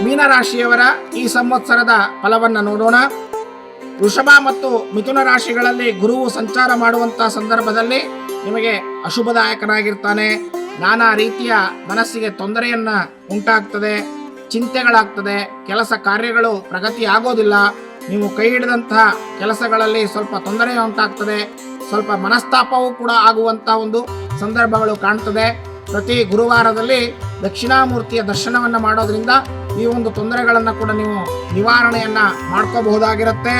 ಮೀನರಾಶಿಯವರ ಈ ಸಂವತ್ಸರದ ಫಲವನ್ನು ನೋಡೋಣ. ವೃಷಭ ಮತ್ತು ಮಿಥುನ ರಾಶಿಗಳಲ್ಲಿ ಗುರುವು ಸಂಚಾರ ಮಾಡುವಂತಹ ಸಂದರ್ಭದಲ್ಲಿ ನಿಮಗೆ ಅಶುಭದಾಯಕನಾಗಿರ್ತಾನೆ. ನಾನಾ ರೀತಿಯ ಮನಸ್ಸಿಗೆ ತೊಂದರೆಯನ್ನ ಉಂಟಾಗ್ತದೆ, ಚಿಂತೆಗಳಾಗ್ತದೆ, ಕೆಲಸ ಕಾರ್ಯಗಳು ಪ್ರಗತಿ ಆಗೋದಿಲ್ಲ. ನೀವು ಕೈ ಹಿಡಿದಂತಹ ಕೆಲಸಗಳಲ್ಲಿ ಸ್ವಲ್ಪ ತೊಂದರೆ ಉಂಟಾಗ್ತದೆ, ಸ್ವಲ್ಪ ಮನಸ್ತಾಪವೂ ಕೂಡ ಆಗುವಂತಹ ಒಂದು ಸಂದರ್ಭಗಳು ಕಾಣ್ತದೆ. ಪ್ರತಿ ಗುರುವಾರದಲ್ಲಿ ದಕ್ಷಿಣಾಮೂರ್ತಿಯ ದರ್ಶನವನ್ನು ಮಾಡೋದ್ರಿಂದ ಈ ಒಂದು ತೊಂದರೆಗಳನ್ನು ಕೂಡ ನೀವು ನಿವಾರಣೆಯನ್ನ ಮಾಡ್ಕೋಬಹುದಾಗಿರುತ್ತೆ.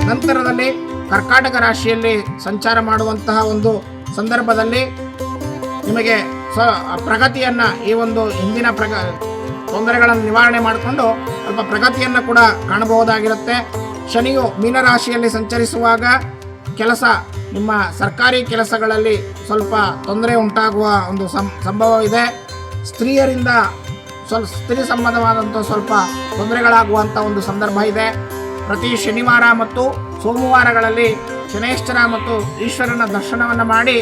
ನಂತರದಲ್ಲಿ ಕರ್ಕಾಟಕ ರಾಶಿಯಲ್ಲಿ ಸಂಚಾರ ಮಾಡುವಂತಹ ಒಂದು ಸಂದರ್ಭದಲ್ಲಿ ನಿಮಗೆ ಪ್ರಗತಿಯನ್ನ ಈ ಒಂದು ಹಿಂದಿನ ತೊಂದರೆಗಳನ್ನು ನಿವಾರಣೆ ಮಾಡಿಕೊಂಡು ಸ್ವಲ್ಪ ಪ್ರಗತಿಯನ್ನು ಕೂಡ ಕಾಣಬಹುದಾಗಿರುತ್ತೆ. ಶನಿಯು ಮೀನರಾಶಿಯಲ್ಲಿ ಸಂಚರಿಸುವಾಗ ನಿಮ್ಮ ಸರ್ಕಾರಿ ಕೆಲಸಗಳಲ್ಲಿ ಸ್ವಲ್ಪ ತೊಂದರೆ ಉಂಟಾಗುವ ಒಂದು ಸಂಭವವಿದೆ. ಸ್ತ್ರೀಯರಿಂದ ಸ್ತ್ರೀ ಸಂಬಂಧವಾದಂಥ ಸ್ವಲ್ಪ ತೊಂದರೆಗಳಾಗುವಂಥ ಒಂದು ಸಂದರ್ಭ ಇದೆ. ಪ್ರತಿ ಶನಿವಾರ ಮತ್ತು ಸೋಮವಾರಗಳಲ್ಲಿ ಶನೇಶ್ವರ ಮತ್ತು ಈಶ್ವರನ ದರ್ಶನವನ್ನು ಮಾಡಿ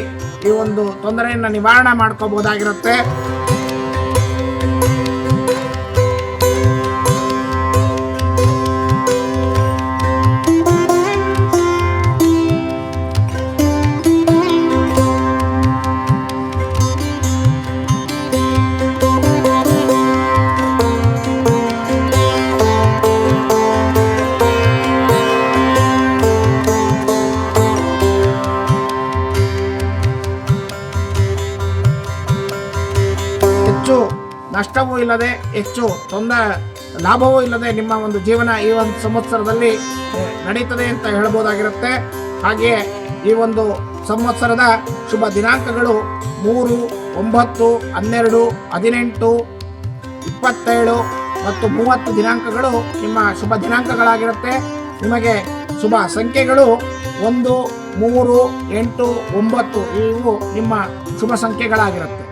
ಈ ಒಂದು ತೊಂದರೆಯನ್ನು ನಿವಾರಣೆ ಮಾಡ್ಕೋಬಹುದಾಗಿರುತ್ತೆ. ಹೆಚ್ಚು ನಷ್ಟವೂ ಇಲ್ಲದೆ ಹೆಚ್ಚು ಲಾಭವೂ ಇಲ್ಲದೆ ನಿಮ್ಮ ಒಂದು ಜೀವನ ಈ ಒಂದು ಸಂವತ್ಸರದಲ್ಲಿ ನಡೀತದೆ ಅಂತ ಹೇಳ್ಬೋದಾಗಿರುತ್ತೆ. ಹಾಗೆಯೇ ಈ ಒಂದು ಸಂವತ್ಸರದ ಶುಭ ದಿನಾಂಕಗಳು 3, 9, 12, 18, 27 ಮತ್ತು 30 ದಿನಾಂಕಗಳು ನಿಮ್ಮ ಶುಭ ದಿನಾಂಕಗಳಾಗಿರುತ್ತೆ. ನಿಮಗೆ ಶುಭ ಸಂಖ್ಯೆಗಳು 1, 3, 8, 9 ಇವು ನಿಮ್ಮ ಶುಭ ಸಂಖ್ಯೆಗಳಾಗಿರುತ್ತೆ.